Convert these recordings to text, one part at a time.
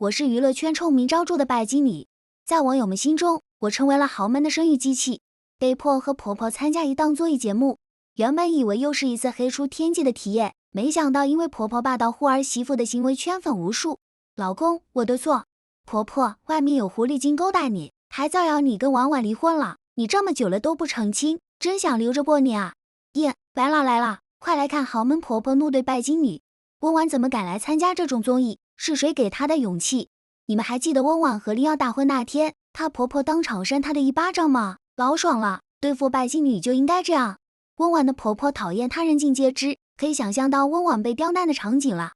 我是娱乐圈臭名昭著的拜金女，在网友们心中，我成为了豪门的生育机器，被迫和婆婆参加一档综艺节目。原本以为又是一次黑出天际的体验，没想到因为婆婆霸道护儿媳妇的行为圈粉无数。老公，我的错。婆婆，外面有狐狸精勾搭你，还造谣你跟婉婉离婚了，你这么久了都不澄清，真想留着过你啊！耶，来了，快来看豪门婆婆怒对拜金女。温婉怎么敢来参加这种综艺？是谁给她的勇气？你们还记得温婉和林耀大婚那天，她婆婆当场扇她的一巴掌吗？老爽了，对付拜金女就应该这样。温婉的婆婆讨厌她人尽皆知，可以想象到温婉被刁难的场景了。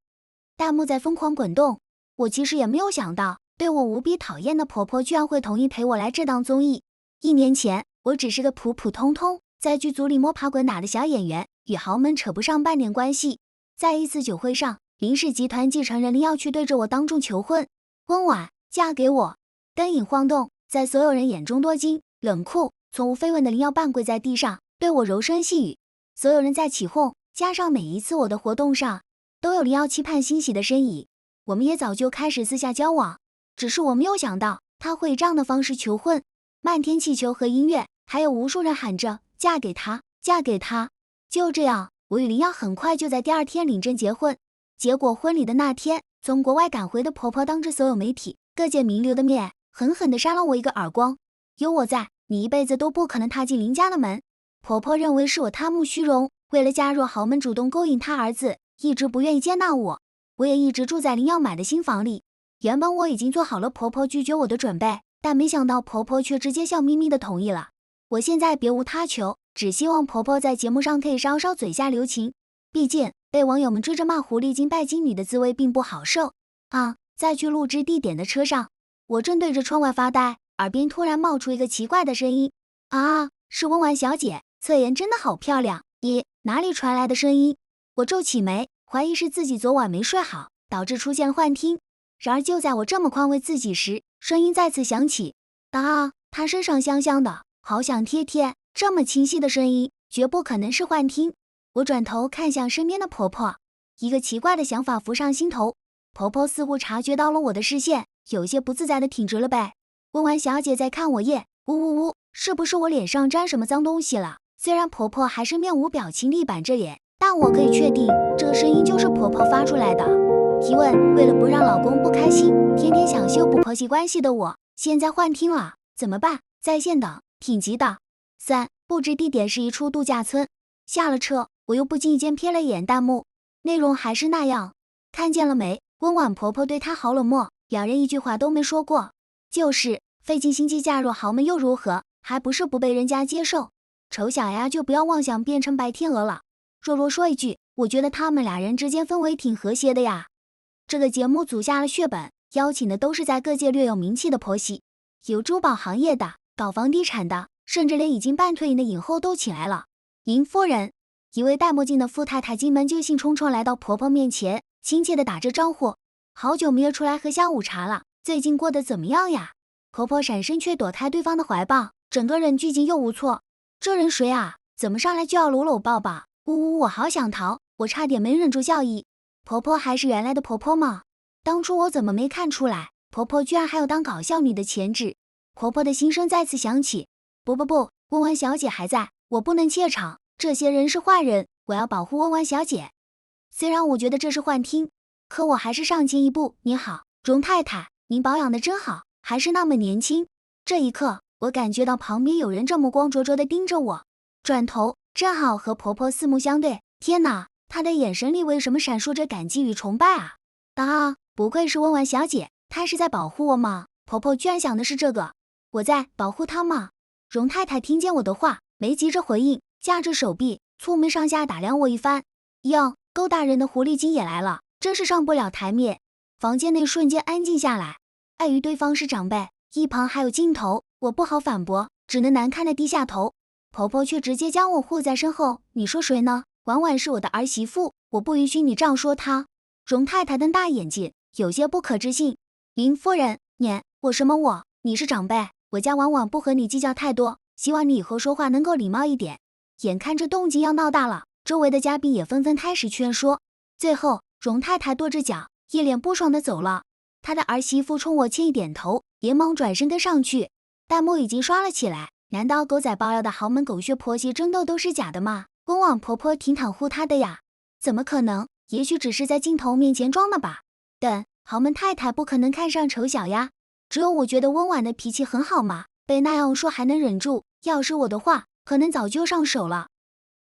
弹幕在疯狂滚动，我其实也没有想到，对我无比讨厌的婆婆居然会同意陪我来这档综艺。1年前，我只是个普普通通在剧组里摸爬滚打的小演员，与豪门扯不上半点关系。在一次酒会上，林氏集团继承人林耀去对着我当众求婚，温婉，嫁给我。灯影晃动，在所有人眼中多金冷酷，从无绯闻的林耀半跪在地上，对我柔声细语。所有人在起哄，加上每一次我的活动上，都有林耀期盼欣喜的身影。我们也早就开始私下交往，只是我没有想到他会以这样的方式求婚。漫天气球和音乐，还有无数人喊着嫁给他，嫁给他。就这样，我与林耀很快就在第2天领证结婚。结果婚礼的那天，从国外赶回的婆婆当着所有媒体、各界名流的面，狠狠地扇了我一个耳光。有我在，你一辈子都不可能踏进林家的门。婆婆认为是我贪慕虚荣，为了加入豪门主动勾引她儿子，一直不愿意接纳我。我也一直住在林耀买的新房里。原本我已经做好了婆婆拒绝我的准备，但没想到婆婆却直接笑眯眯地同意了。我现在别无他求，只希望婆婆在节目上可以稍稍嘴下留情。毕竟被网友们追着骂狐狸精拜金女的滋味并不好受啊！在去录制地点的车上，我正对着窗外发呆，耳边突然冒出一个奇怪的声音啊，是温婉小姐，侧颜真的好漂亮。咦，哪里传来的声音？我皱起眉，怀疑是自己昨晚没睡好，导致出现了幻听。然而就在我这么宽慰自己时，声音再次响起啊，她身上香香的，好想贴贴，这么清晰的声音，绝不可能是幻听。我转头看向身边的婆婆，一个奇怪的想法浮上心头。婆婆似乎察觉到了我的视线，有些不自在地挺直了背。温婉小姐在看我耶，呜呜呜，是不是我脸上沾什么脏东西了？虽然婆婆还是面无表情地板着脸，但我可以确定，这个声音就是婆婆发出来的。提问：为了不让老公不开心，天天想修补婆媳关系的我，现在幻听了，怎么办？在线等，挺急的。3. 布置地点是一处度假村。下了车，我又不经意间瞥了一眼弹幕，内容还是那样。看见了没？温婉婆婆对她好冷漠，两人一句话都没说过。就是费尽心机嫁入豪门又如何？还不是不被人家接受。丑小鸭就不要妄想变成白天鹅了。若若说一句，我觉得他们俩人之间氛围挺和谐的呀。这个节目组下了血本，邀请的都是在各界略有名气的婆媳，有珠宝行业的，搞房地产的，甚至连已经半退隐的影后都请来了。林夫人，一位戴墨镜的富太太进门就兴冲冲来到婆婆面前，亲切地打着招呼。好久没有出来喝下午茶了，最近过得怎么样呀？婆婆闪身却躲开对方的怀抱，整个人拘谨又无措。这人谁啊？怎么上来就要搂搂抱抱？呜呜，我好想逃，我差点没忍住笑意。婆婆还是原来的婆婆吗？当初我怎么没看出来，婆婆居然还有当搞笑女的潜质？婆婆的心声再次响起。不，温婉小姐还在，我不能怯场，这些人是坏人，我要保护温婉小姐。虽然我觉得这是幻听，可我还是上前一步，你好，容太太，您保养得真好，还是那么年轻。这一刻，我感觉到旁边有人正目光灼灼地盯着我，转头正好和婆婆四目相对。天哪，她的眼神里为什么闪烁着感激与崇拜啊？啊，不愧是温婉小姐，她是在保护我吗？婆婆居然想的是这个，我在保护她吗？容太太听见我的话，没急着回应，架着手臂，粗眉上下打量我一番。哟，勾搭人的狐狸精也来了，真是上不了台面。房间内瞬间安静下来，碍于对方是长辈，一旁还有镜头，我不好反驳，只能难堪的低下头。婆婆却直接将我护在身后，你说谁呢？婉婉是我的儿媳妇，我不允许你这样说她。容太太瞪大眼睛，有些不可置信。林夫人，我什么我？你是长辈，我家婉婉不和你计较太多，希望你以后说话能够礼貌一点。眼看着动静要闹大了，周围的嘉宾也纷纷开始劝说。最后，容太太跺着脚，一脸不爽地走了。她的儿媳妇冲我歉意点头，连忙转身跟上去。弹幕已经刷了起来，难道狗仔爆料的豪门狗血婆媳争斗都是假的吗？温婉婆婆挺袒护她的呀，怎么可能？也许只是在镜头面前装的吧。但豪门太太不可能看上丑小鸭，只有我觉得温婉的脾气很好嘛，被那样说还能忍住，要是我的话，可能早就上手了。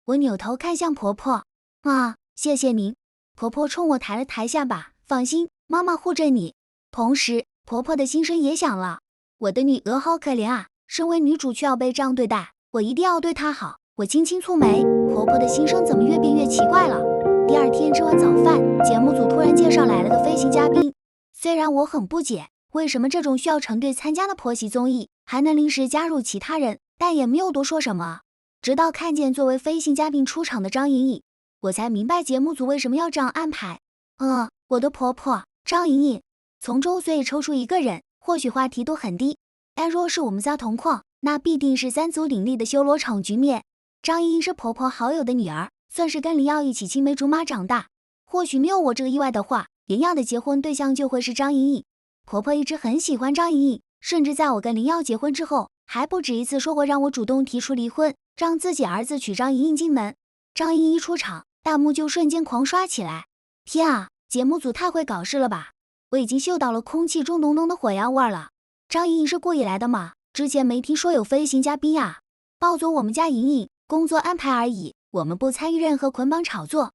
我扭头看向婆婆，谢谢您。婆婆冲我抬了抬下巴，放心，妈妈护着你。同时，婆婆的心声也响了，我的女儿好可怜啊，身为女主却要被这样对待，我一定要对她好。我轻轻蹙眉，婆婆的心声怎么越变越奇怪了。第二天吃完早饭，节目组突然介绍来了个飞行嘉宾。虽然我很不解，为什么这种需要成对参加的婆媳综艺还能临时加入其他人，但也没有多说什么。直到看见作为飞行嘉宾出场的张颖颖，我才明白节目组为什么要这样安排。我的婆婆张颖颖，从周岁抽出一个人，或许话题度很低，但若是我们仨同框，那必定是三足鼎立的修罗场局面。张颖颖是婆婆好友的女儿，算是跟林耀一起青梅竹马长大。或许没有我这个意外的话，林耀的结婚对象就会是张颖颖。婆婆一直很喜欢张颖颖，甚至在我跟林耀结婚之后，还不止一次说过让我主动提出离婚，让自己儿子娶张颖颖进门。张颖颖一出场，弹幕就瞬间狂刷起来。天啊，节目组太会搞事了吧！我已经嗅到了空气中浓浓的火药味了。张颖颖是故意来的吗？之前没听说有飞行嘉宾啊。抱走我们家颖颖，工作安排而已，我们不参与任何捆绑炒作。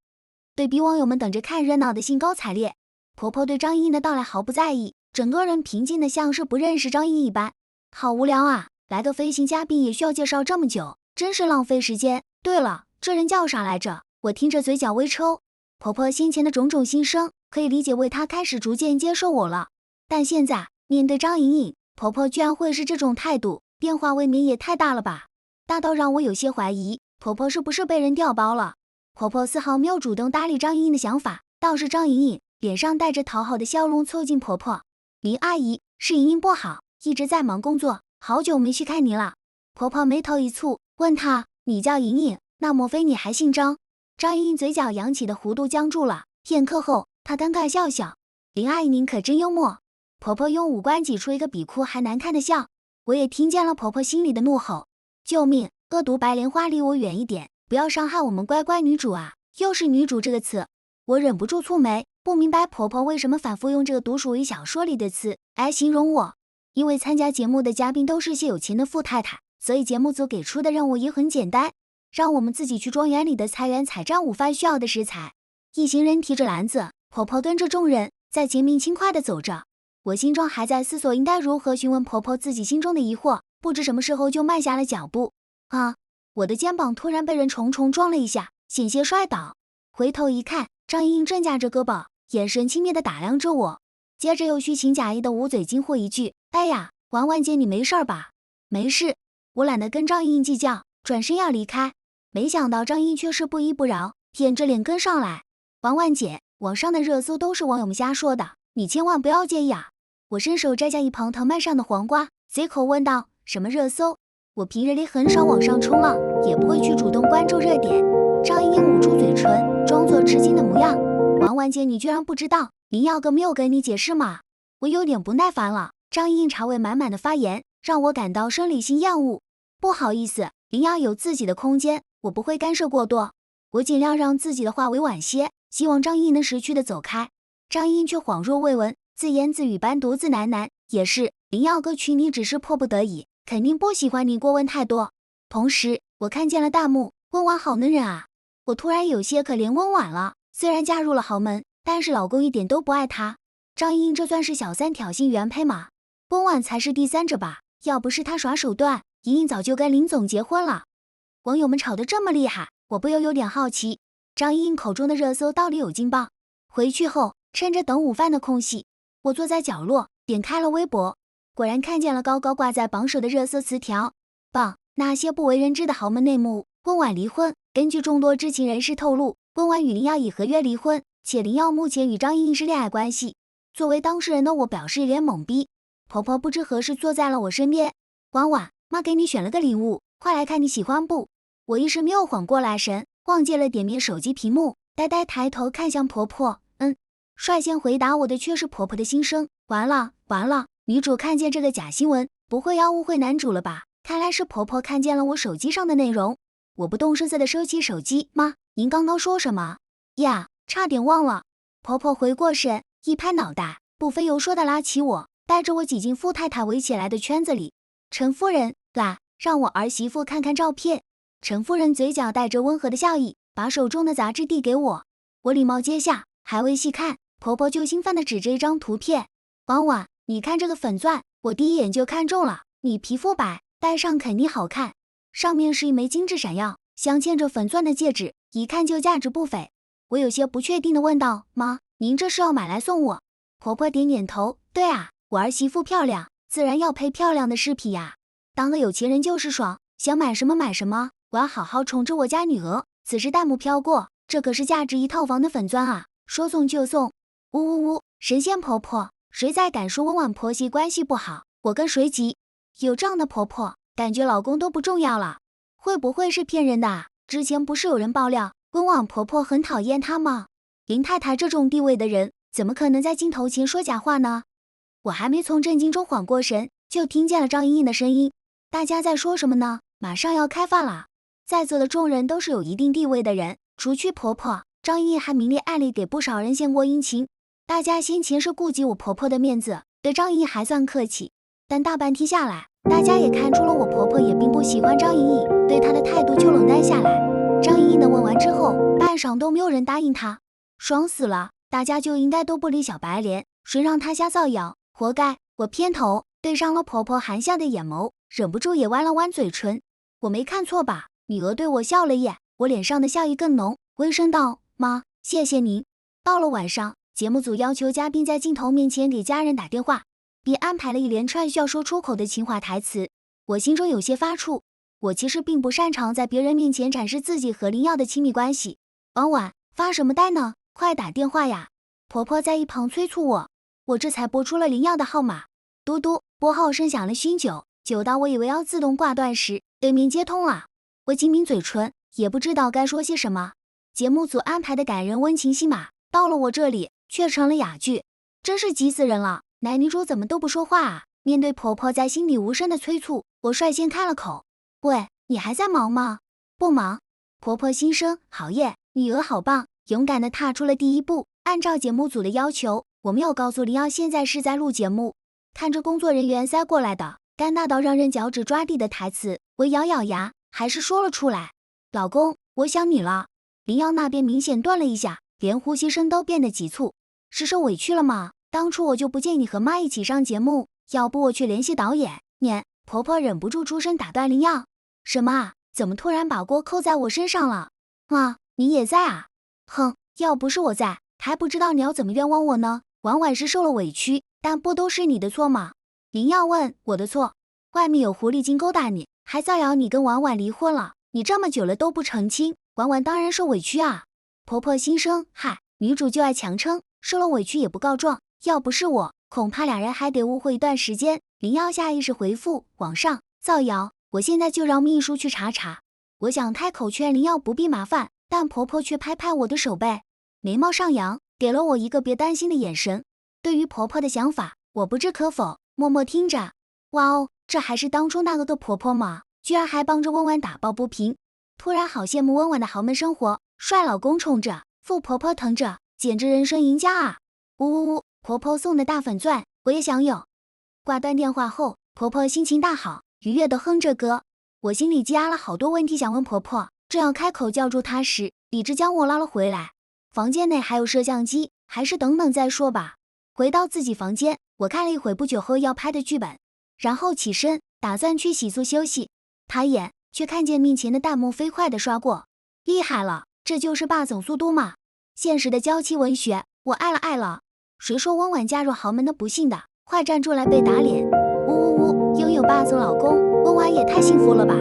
对比网友们等着看热闹的兴高采烈，婆婆对张颖颖的到来毫不在意，整个人平静的像是不认识张颖颖一般。好无聊啊，来个飞行嘉宾也需要介绍这么久，真是浪费时间。对了，这人叫啥来着？我听着嘴角微抽。婆婆先前的种种心声，可以理解为她开始逐渐接受我了。但现在面对张颖颖，婆婆居然会是这种态度，变化未免也太大了吧，大到让我有些怀疑，婆婆是不是被人调包了。婆婆丝毫没有主动搭理张颖颖的想法，倒是张颖颖脸上带着讨好的笑容凑近婆婆。林阿姨，是莹莹不好，一直在忙工作，好久没去看您了。婆婆眉头一蹙，问她，你叫莹莹，那莫非你还姓张？张颖颖嘴角扬起的弧度僵住了，片刻后，她尴尬笑笑。林阿姨您可真幽默。婆婆用五官挤出一个比哭还难看的笑。我也听见了婆婆心里的怒吼，救命，恶毒白莲花离我远一点，不要伤害我们乖乖女主啊！又是女主这个词，我忍不住蹙眉，不明白婆婆为什么反复用这个独属于小说里的词来形容我。因为参加节目的嘉宾都是些有钱的富太太，所以节目组给出的任务也很简单，让我们自己去庄园里的菜园采摘午饭需要的食材。一行人提着篮子，婆婆跟着众人在前面轻快地走着。我心中还在思索应该如何询问婆婆自己心中的疑惑，不知什么时候就慢下了脚步。我的肩膀突然被人重重撞了一下，险些摔倒。回头一看，张颖颖正架着胳膊，眼神轻蔑地打量着我，接着又虚情假意地捂嘴惊呼一句：“哎呀，婉婉姐你没事吧？”没事。我懒得跟张颖颖计较，转身要离开。没想到张颖颖却是不依不饶，舔着脸跟上来。婉婉姐，网上的热搜都是网友们瞎说的，你千万不要介意啊。我伸手摘下一旁藤蔓上的黄瓜，随口问道：“什么热搜？我平日里很少往上冲浪，也不会去主动关注热点。”张颖颖捂住嘴唇，装作吃惊的模样。婉婉姐，你居然不知道？林耀哥没有跟你解释吗？我有点不耐烦了。张颖颖茶味满满的发言，让我感到生理性厌恶。不好意思，林耀有自己的空间，我不会干涉过多。我尽量让自己的话委婉些，希望张颖颖能识趣的走开。张颖颖却恍若未闻，自言自语般独自喃喃：“也是，林耀哥娶你只是迫不得已，肯定不喜欢你过问太多。”同时，我看见了弹幕，温婉好能忍啊！我突然有些可怜温婉了。虽然嫁入了豪门，但是老公一点都不爱她。张颖颖这算是小三挑衅原配吗？温婉才是第三者吧？要不是她耍手段，莹莹早就跟林总结婚了。网友们吵得这么厉害，我不由有点好奇，张颖颖口中的热搜到底有劲爆？回去后，趁着等午饭的空隙，我坐在角落，点开了微博，果然看见了高高挂在榜首的热搜词条：棒，那些不为人知的豪门内幕，温婉离婚。根据众多知情人士透露，温婉与林耀以合约离婚，且林耀目前与张颖颖是恋爱关系。作为当事人的我表示一脸懵逼。婆婆不知何时坐在了我身边，婉婉，妈给你选了个礼物，快来看你喜欢不？我一时没有缓过来神，忘记了点灭手机屏幕，呆呆抬头看向婆婆。率先回答我的却是婆婆的心声：完了完了，女主看见这个假新闻，不会要误会男主了吧？看来是婆婆看见了我手机上的内容。我不动声色地收起手机。妈，您刚刚说什么呀？差点忘了。婆婆回过神，一拍脑袋，不分由说地拉起我，带着我挤进傅太太围起来的圈子里。陈夫人，来，让我儿媳妇看看照片。陈夫人嘴角带着温和的笑意，把手中的杂志递给我。我礼貌接下，还未细看，婆婆就兴奋地指着一张图片。婉婉，你看这个粉钻，我第一眼就看中了，你皮肤白，戴上肯定好看。上面是一枚精致闪耀、镶嵌着粉钻的戒指，一看就价值不菲。我有些不确定地问道：妈，您这是要买来送我？婆婆点点头，对啊，我儿媳妇漂亮，自然要配漂亮的饰品呀。当个有钱人就是爽，想买什么买什么，我要好好宠着我家女儿。此时弹幕飘过，这可是价值1套房的粉钻啊，说送就送。呜呜呜，神仙婆婆，谁再敢说温婉婆媳关系不好，我跟谁急？有这样的婆婆，感觉老公都不重要了。会不会是骗人的啊？之前不是有人爆料温婉婆婆很讨厌她吗？林太太这种地位的人，怎么可能在镜头前说假话呢？我还没从震惊中缓过神，就听见了张莹莹的声音。大家在说什么呢？马上要开饭了。在座的众人都是有一定地位的人，除去婆婆，张莹莹还明里暗里给不少人献过殷勤。大家先前是顾及我婆婆的面子，对张莹莹还算客气，但大半天下来，大家也看出了我婆婆也并不喜欢张莹莹，对她的态度就冷淡下来。张莹莹的问完之后，半晌都没有人答应她，爽死了，大家就应该都不理小白脸，谁让她瞎造谣，活该。我偏头对上了婆婆含笑的眼眸，忍不住也弯了弯嘴唇。我没看错吧？女儿对我笑了耶，我脸上的笑意更浓，微声道：妈，谢谢您。到了晚上，节目组要求嘉宾在镜头面前给家人打电话，并安排了一连串需要说出口的情话台词。我心中有些发怵，我其实并不擅长在别人面前展示自己和林耀的亲密关系。婉婉，发什么呆呢？快打电话呀！婆婆在一旁催促我，我这才拨出了林耀的号码。嘟嘟，拨号声响了许久，久到我以为要自动挂断时，对面接通了。我紧抿嘴唇，也不知道该说些什么。节目组安排的感人温情戏码，到了我这里却成了哑剧，真是急死人了。男女主怎么都不说话啊？面对婆婆在心里无声的催促，我率先开了口：喂，你还在忙吗？不忙。婆婆心声，好耶，女儿好棒，勇敢地踏出了第一步。按照节目组的要求，我没有告诉林耀现在是在录节目。看着工作人员塞过来的尴尬到让人脚趾抓地的台词，我咬咬牙，还是说了出来：老公，我想你了。林耀那边明显顿了一下，连呼吸声都变得急促。是受委屈了吗？当初我就不建议你和妈一起上节目，要不我去联系导演。婆婆忍不住出声打断林耀：什么啊？怎么突然把锅扣在我身上了？啊，你也在啊？哼，要不是我在，还不知道你要怎么冤枉我呢。婉婉是受了委屈，但不都是你的错吗？林耀问。我的错？外面有狐狸精勾搭你，还造谣你跟婉婉离婚了，你这么久了都不澄清，婉婉当然受委屈啊。婆婆心声，嗨，女主就爱强撑，受了委屈也不告状，要不是我，恐怕俩人还得误会一段时间。林耀下意识回复：网上造谣，我现在就让秘书去查查。我想开口劝林耀不必麻烦，但婆婆却拍拍我的手背，眉毛上扬，给了我一个别担心的眼神。对于婆婆的想法，我不置可否，默默听着。哇哦，这还是当初那个婆婆吗？居然还帮着温婉打抱不平。突然好羡慕温婉的豪门生活，帅老公宠着，富婆婆疼着，简直人生赢家啊！呜呜呜，婆婆送的大粉钻，我也想有。挂断电话后，婆婆心情大好，愉悦地哼着歌。我心里积压了好多问题想问婆婆，正要开口叫住她时，理智将我拉了回来。房间内还有摄像机，还是等等再说吧。回到自己房间，我看了一会不久后要拍的剧本，然后起身打算去洗漱休息。抬眼却看见面前的弹幕飞快地刷过，厉害了，这就是霸总速度吗？现实的娇妻文学，我爱了爱了。谁说温婉嫁入豪门的不幸的，快站出来被打脸！呜呜呜，拥有霸总老公，温婉也太幸福了吧！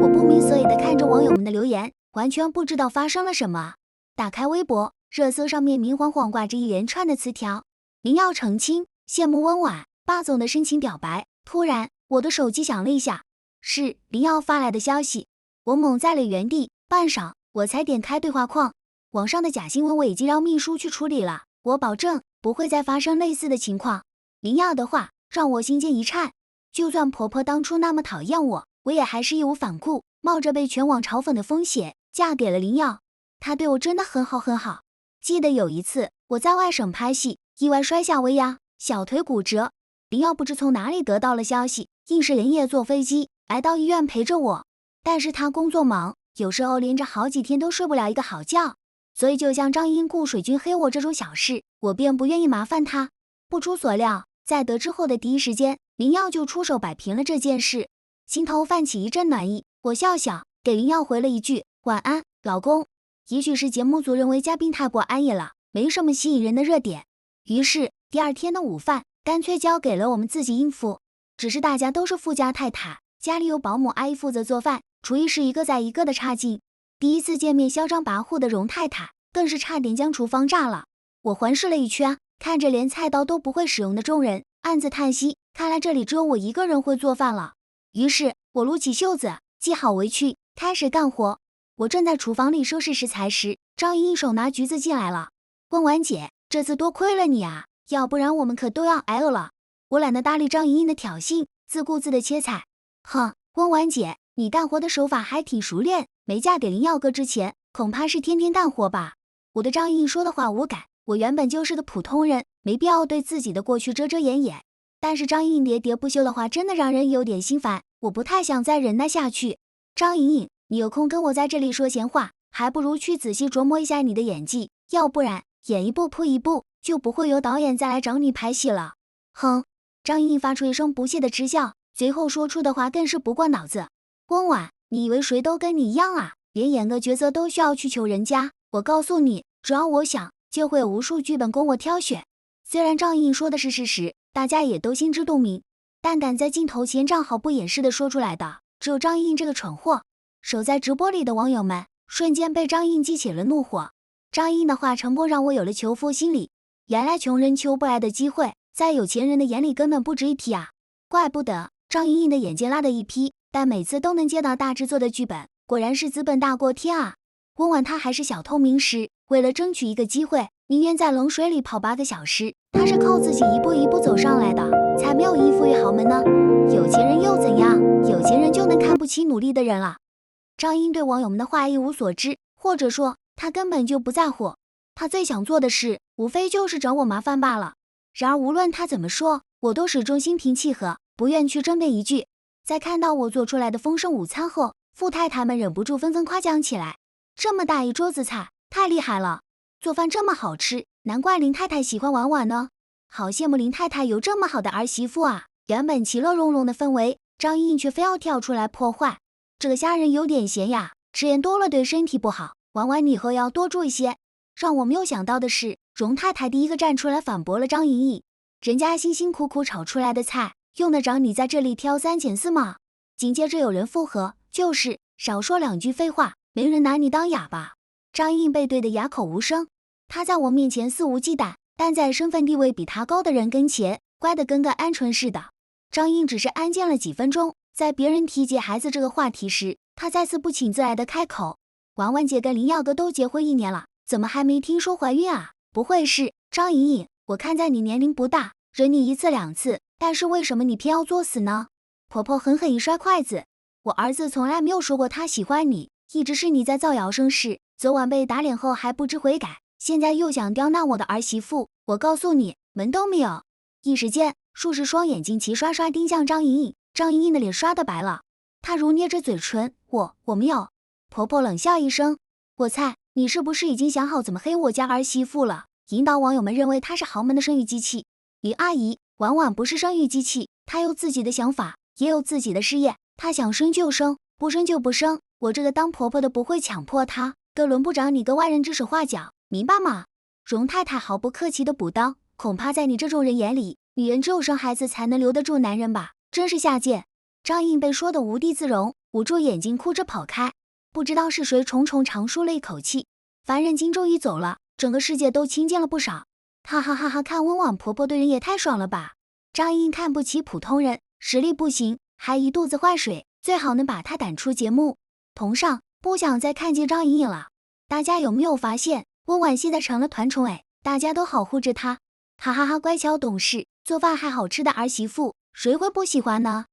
我不明所以地看着网友们的留言，完全不知道发生了什么。打开微博，热搜上面明晃晃挂着一连串的词条，林耀澄清，羡慕温婉，霸总的深情表白。突然，我的手机响了一下，是林耀发来的消息。我猛在了原地，半晌，我才点开对话框。网上的假新闻我已经让秘书去处理了，我保证不会再发生类似的情况。林耀的话让我心间一颤，就算婆婆当初那么讨厌我，我也还是义无反顾，冒着被全网嘲讽的风险嫁给了林耀。她对我真的很好很好。记得有一次我在外省拍戏，意外摔下威压，小腿骨折。林耀不知从哪里得到了消息，硬是连夜坐飞机来到医院陪着我。但是他工作忙，有时候连着好几天都睡不了一个好觉，所以就像张英雇水军黑我这种小事，我便不愿意麻烦他。不出所料，在得知后的第一时间，林耀就出手摆平了这件事，心头泛起一阵暖意。我笑笑给林耀回了一句晚安，老公。也许是节目组认为嘉宾太过安逸了，没什么吸引人的热点，于是第二天的午饭干脆交给了我们自己应付。只是大家都是富家太太，家里有保姆阿姨负责做饭，厨艺是一个再一个的差劲。第一次见面嚣张跋扈的容太太更是差点将厨房炸了。我环视了一圈，看着连菜刀都不会使用的众人，暗自叹息，看来这里只有我一个人会做饭了。于是我撸起袖子，系好围裙，开始干活。我正在厨房里收拾食材时，张莹一手拿橘子进来了。温婉姐，这次多亏了你啊，要不然我们可都要挨饿了。我懒得搭理张莹莹的挑衅，自顾自的切菜。哼，温婉姐，你干活的手法还挺熟练，没嫁给林耀哥之前，恐怕是天天干活吧？我对张莹莹说的话无感，我原本就是个普通人，没必要对自己的过去遮遮掩掩。但是张莹莹喋喋不休的话真的让人有点心烦，我不太想再忍耐下去。张莹莹，你有空跟我在这里说闲话，还不如去仔细琢磨一下你的演技，要不然演一部扑一部，就不会有导演再来找你拍戏了。哼！张莹莹发出一声不屑的嗤笑，随后说出的话更是不过脑子。温婉，你以为谁都跟你一样啊？连演个角色都需要去求人家？我告诉你，只要我想，就会有无数剧本供我挑选。虽然张莹莹说的是事实，大家也都心知肚明，但敢在镜头前这样毫不掩饰的说出来的，只有张莹莹这个蠢货。守在直播里的网友们瞬间被张莹莹激起了怒火。张莹莹的话成功让我有了求富心理，原来穷人求不来的机会，在有钱人的眼里根本不值一提啊！怪不得张莹莹的眼界拉的一批，但每次都能接到大制作的剧本，果然是资本大过天啊！温婉她还是小透明时，为了争取一个机会，宁愿在冷水里跑8个小时，她是靠自己一步一步走上来的，才没有依附于豪门呢。有钱人又怎样？有钱人就能看不起努力的人了。张英对网友们的话一无所知，或者说他根本就不在乎。他最想做的事，无非就是找我麻烦罢了。然而无论他怎么说，我都始终心平气和，不愿去争辩一句。在看到我做出来的丰盛午餐后，富太太们忍不住纷纷夸奖起来。这么大一桌子菜，太厉害了！做饭这么好吃，难怪林太太喜欢婉婉呢。好羡慕林太太有这么好的儿媳妇啊！原本其乐融融的氛围，张英却非要跳出来破坏。这个虾仁有点咸呀，吃盐多了对身体不好，婉婉你以后要多注意些。让我没有想到的是，容太太第一个站出来反驳了张莹莹，人家辛辛苦苦炒出来的菜，用得着你在这里挑三拣四吗？紧接着有人附和，就是少说2句废话，没人拿你当哑巴。张莹莹被对得哑口无声，她在我面前肆无忌惮，但在身份地位比她高的人跟前，乖得跟个鹌鹑似的。张莹只是安静了几分钟，在别人提及孩子这个话题时，她再次不请自来的开口：婉婉姐跟林耀哥都结婚1年了，怎么还没听说怀孕啊？不会是……张莹莹，我看在你年龄不大，忍你1次2次，但是为什么你偏要作死呢？婆婆狠狠一摔筷子，我儿子从来没有说过他喜欢你，一直是你在造谣生事，昨晚被打脸后还不知悔改，现在又想刁难我的儿媳妇，我告诉你，门都没有。一时间，数十双眼睛齐刷刷盯向张莹莹，张莹莹的脸刷得白了，她如捏着嘴唇，我没有。婆婆冷笑一声，我猜你是不是已经想好怎么黑我家儿媳妇了，引导网友们认为她是豪门的生育机器。林阿姨，婉婉不是生育机器，她有自己的想法，也有自己的事业，她想生就生，不生就不生，我这个当婆婆的不会强迫她，更轮不着你个外人指手画脚，明白吗？容太太毫不客气地补刀，恐怕在你这种人眼里，女人只有生孩子才能留得住男人吧，真是下贱。张莹被说得无地自容，捂住眼睛哭着跑开。不知道是谁重重长舒了一口气，凡人精终于走了，整个世界都清静了不少。哈哈哈哈，看温婉婆婆对人也太爽了吧。张莹看不起普通人，实力不行，还一肚子坏水，最好能把她赶出节目。同上，不想再看见张莹莹了。大家有没有发现，温婉现在成了团宠大家都好护着她。哈哈哈，乖巧懂事，做饭还好吃的儿媳妇，谁会不喜欢呢？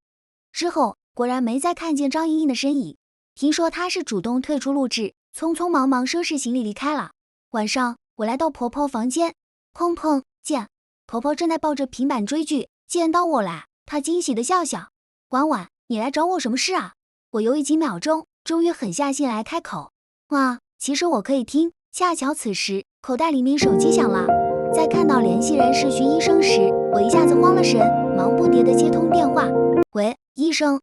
之后果然没再看见张莹莹的身影，听说她是主动退出录制，匆匆忙忙收拾行李离开了。晚上我来到婆婆房间，砰砰见婆婆正在抱着平板追剧，见到我来，她惊喜的笑笑：婉婉，你来找我什么事啊？我犹豫几秒钟，终于狠下心来开口：哇，其实我可以听。恰巧此时口袋里面手机响了，在看到联系人是徐医生时，我一下子慌了神，忙不迭的接通电话。喂，医生，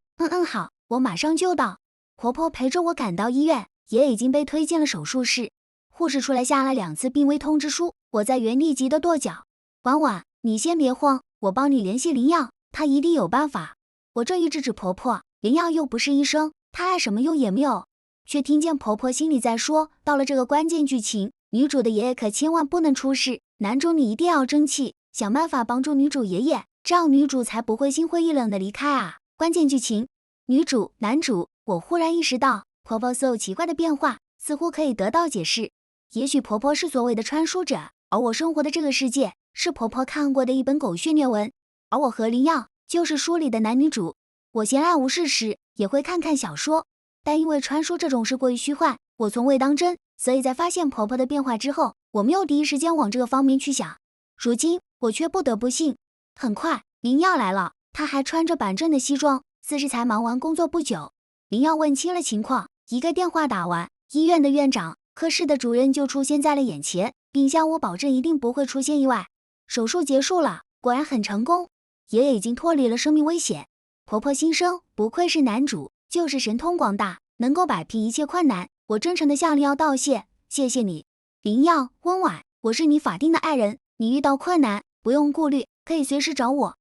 好，我马上就到。婆婆陪着我赶到医院，也已经被推进了手术室。护士出来下了2次病危通知书，我在原地急得跺脚。婉婉，你先别慌，我帮你联系林耀，她一定有办法。我这一制止婆婆，林耀又不是医生，他爱什么用也没有。却听见婆婆心里在说，到了这个关键剧情，女主的爷爷可千万不能出事，男主你一定要争气，想办法帮助女主爷爷，这样女主才不会心灰意冷的离开啊。关键剧情，女主、男主，我忽然意识到，婆婆所有奇怪的变化似乎可以得到解释。也许婆婆是所谓的传输者，而我生活的这个世界是婆婆看过的一本狗血虐文，而我和林耀就是书里的男女主。我闲来无事时也会看看小说，但因为传输这种事过于虚幻，我从未当真，所以在发现婆婆的变化之后，我没有第一时间往这个方面去想。如今我却不得不信。很快林耀来了，他还穿着板正的西装，似是才忙完工作不久。林耀问清了情况，一个电话打完，医院的院长、科室的主任就出现在了眼前，并向我保证一定不会出现意外。手术结束了，果然很成功，爷爷已经脱离了生命危险。婆婆心声，不愧是男主，就是神通广大，能够摆平一切困难。我真诚地向林耀道谢，谢谢你。林耀，温婉，我是你法定的爱人，你遇到困难不用顾虑，可以随时找我。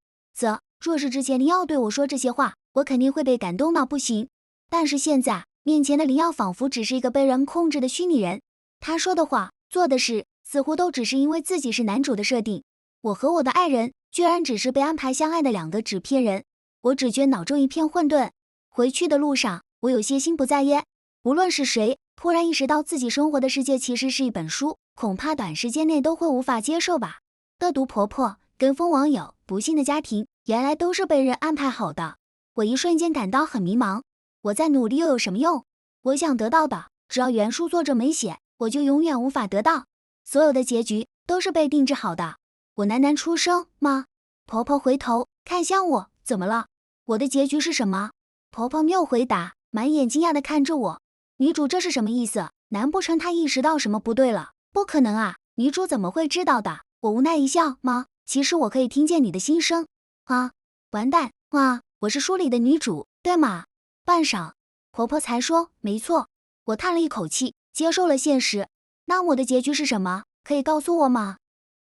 若是之前林耀对我说这些话，我肯定会被感动到不行。但是现在面前的林耀仿佛只是一个被人控制的虚拟人，他说的话、做的事似乎都只是因为自己是男主的设定。我和我的爱人居然只是被安排相爱的2个纸片人，我只觉脑中一片混沌。回去的路上，我有些心不在焉。无论是谁，突然意识到自己生活的世界其实是一本书，恐怕短时间内都会无法接受吧。恶毒婆婆、跟风网友、不幸的家庭，原来都是被人安排好的。我一瞬间感到很迷茫。我再努力又有什么用？我想得到的，只要原书作者没写，我就永远无法得到。所有的结局都是被定制好的。我喃喃出声吗？婆婆回头看向我，怎么了？我的结局是什么？婆婆没有回答，满眼惊讶地看着我。女主这是什么意思？难不成她意识到什么不对了？不可能啊，女主怎么会知道的？我无奈一笑吗？其实我可以听见你的心声。啊，完蛋啊，我是书里的女主，对吗？半晌，婆婆才说，没错。我叹了一口气，接受了现实。那我的结局是什么？可以告诉我吗？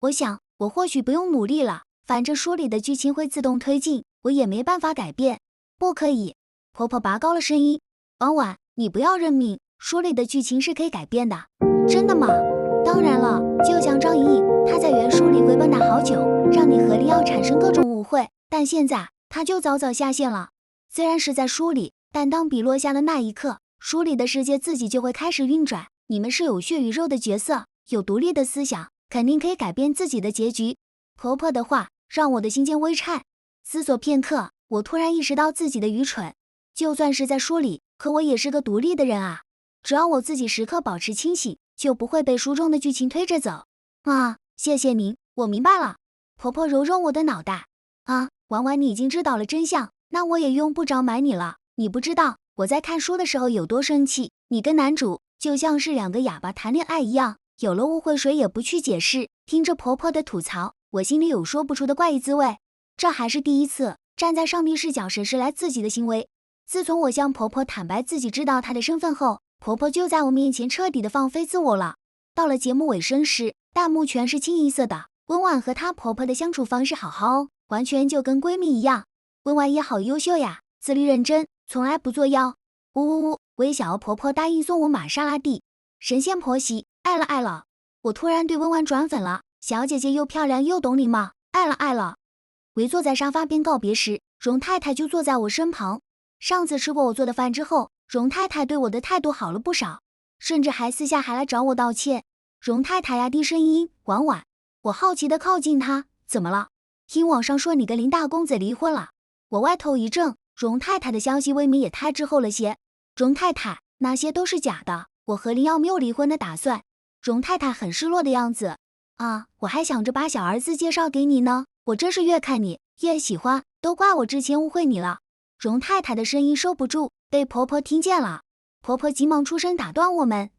我想，我或许不用努力了，反正书里的剧情会自动推进，我也没办法改变。不可以，婆婆拔高了声音。婉婉，你不要认命，书里的剧情是可以改变的。真的吗？当然了，就像张莹莹，她在原书里会笨打好久，让你和林耀产生各种误会，但现在她就早早下线了。虽然是在书里，但当笔落下的那一刻，书里的世界自己就会开始运转。你们是有血与肉的角色，有独立的思想，肯定可以改变自己的结局。婆婆的话让我的心间微颤，思索片刻，我突然意识到自己的愚蠢。就算是在书里，可我也是个独立的人啊。只要我自己时刻保持清醒，就不会被书中的剧情推着走。啊，谢谢您，我明白了。婆婆揉揉我的脑袋。啊，婉婉，你已经知道了真相，那我也用不着瞒你了。你不知道我在看书的时候有多生气，你跟男主就像是2个哑巴谈恋爱一样，有了误会谁也不去解释。听着婆婆的吐槽，我心里有说不出的怪异滋味。这还是第一次站在上帝视角审视来自己的行为。自从我向婆婆坦白自己知道她的身份后，婆婆就在我面前彻底的放飞自我了。到了节目尾声时，弹幕全是清一色的温婉和她婆婆的相处方式好好哦，完全就跟闺蜜一样。温婉也好优秀呀，自律认真，从来不作妖。呜呜呜，我也想要婆婆答应送我玛莎拉蒂。神仙婆媳，爱了爱了。我突然对温婉转粉了，小姐姐又漂亮又懂礼貌，爱了爱了。围坐在沙发边告别时，容太太就坐在我身旁。上次吃过我做的饭之后，容太太对我的态度好了不少，甚至还私下来找我道歉。容太太呀，低声音，婉婉。我好奇地靠近她，怎么了？听网上说你跟林大公子离婚了。我歪头一怔，荣太太的消息未免也太滞后了些。荣太太，那些都是假的，我和林耀没有离婚的打算。荣太太很失落的样子。啊，我还想着把小儿子介绍给你呢，我真是越看你越喜欢，都怪我之前误会你了。荣太太的声音收不住，被婆婆听见了。婆婆急忙出声打断我们，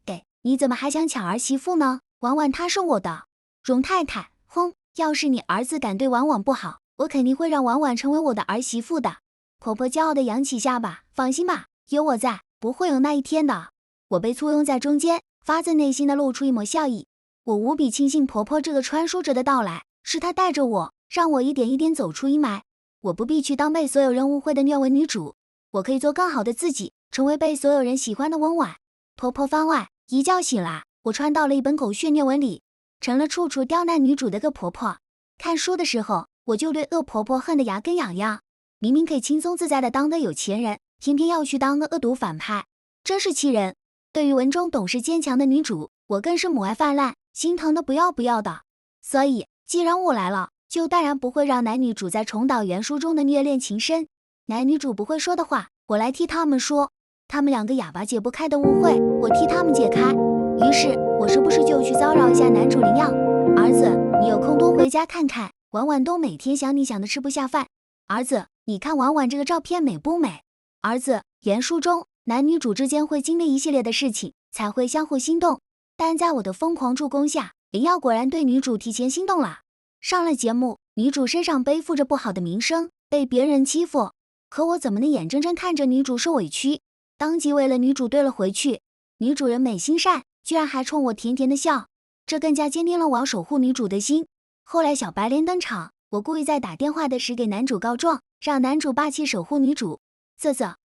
你怎么还想抢儿媳妇呢？婉婉她是我的。荣太太，哼，要是你儿子敢对婉婉不好，我肯定会让婉婉成为我的儿媳妇的。婆婆骄傲地扬起下巴，放心吧，有我在，不会有那一天的。我被簇拥在中间，发自内心地露出一抹笑意。我无比庆幸婆婆这个传输者的到来，是她带着我，让我一点一点走出阴霾。我不必去当被所有人误会的虐文女主，我可以做更好的自己，成为被所有人喜欢的温婉。婆婆番外，一觉醒来，我穿到了一本狗血虐文里，成了处处刁难女主的恶婆婆。看书的时候，我就对恶婆婆恨得牙根痒痒。明明可以轻松自在的当个有钱人，偏偏要去当个恶毒反派，真是气人。对于文中懂事坚强的女主，我更是母爱泛滥，心疼的不要不要的。所以，既然我来了，就当然不会让男女主再重蹈原书中的虐恋情深。男女主不会说的话，我来替他们说。他们两个哑巴解不开的误会，我替他们解开。于是，我时不时就去骚扰一下男主林耀。儿子，你有空多回家看看，婉婉都每天想你想的吃不下饭。儿子，你看婉婉这个照片美不美？儿子，原书中男女主之间会经历一系列的事情，才会相互心动。但在我的疯狂助攻下，林耀果然对女主提前心动了。上了节目，女主身上背负着不好的名声，被别人欺负，可我怎么能眼睁睁看着女主受委屈？当即为了女主对了回去。女主人美心善，居然还冲我甜甜的笑，这更加坚定了我要守护女主的心。后来小白莲登场，我故意在打电话的时给男主告状，让男主霸气守护女主。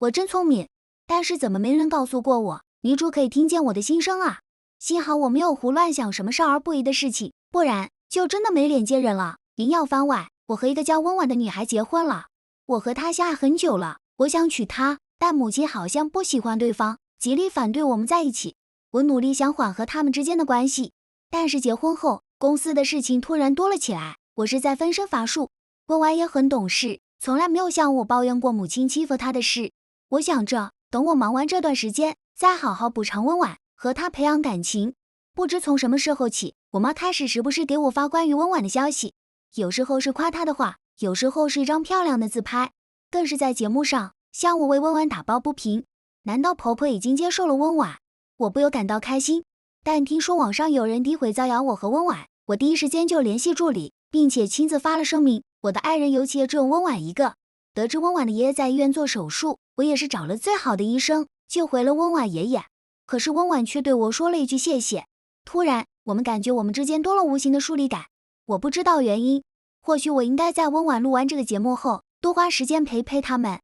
我真聪明，但是怎么没人告诉过我，女主可以听见我的心声啊？幸好我没有胡乱想什么少儿不宜的事情，不然就真的没脸见人了。林耀番外，我和一个叫温婉的女孩结婚了，我和她相爱很久了，我想娶她，但母亲好像不喜欢对方，极力反对我们在一起。我努力想缓和他们之间的关系，但是结婚后，公司的事情突然多了起来，我是在分身乏术。温婉也很懂事，从来没有向我抱怨过母亲欺负她的事。我想着，等我忙完这段时间，再好好补偿温婉，和她培养感情。不知从什么时候起，我妈开始时不时给我发关于温婉的消息，有时候是夸她的话，有时候是一张漂亮的自拍，更是在节目上向我为温婉打抱不平。难道婆婆已经接受了温婉？我不由感到开心。但听说网上有人诋毁造谣我和温婉，我第一时间就联系助理，并且亲自发了声明，我的爱人尤其也只有温婉一个。得知温婉的爷爷在医院做手术，我也是找了最好的医生，救回了温婉爷爷。可是温婉却对我说了一句谢谢。突然，我们感觉我们之间多了无形的疏离感。我不知道原因，或许我应该在温婉录完这个节目后，多花时间陪陪他们，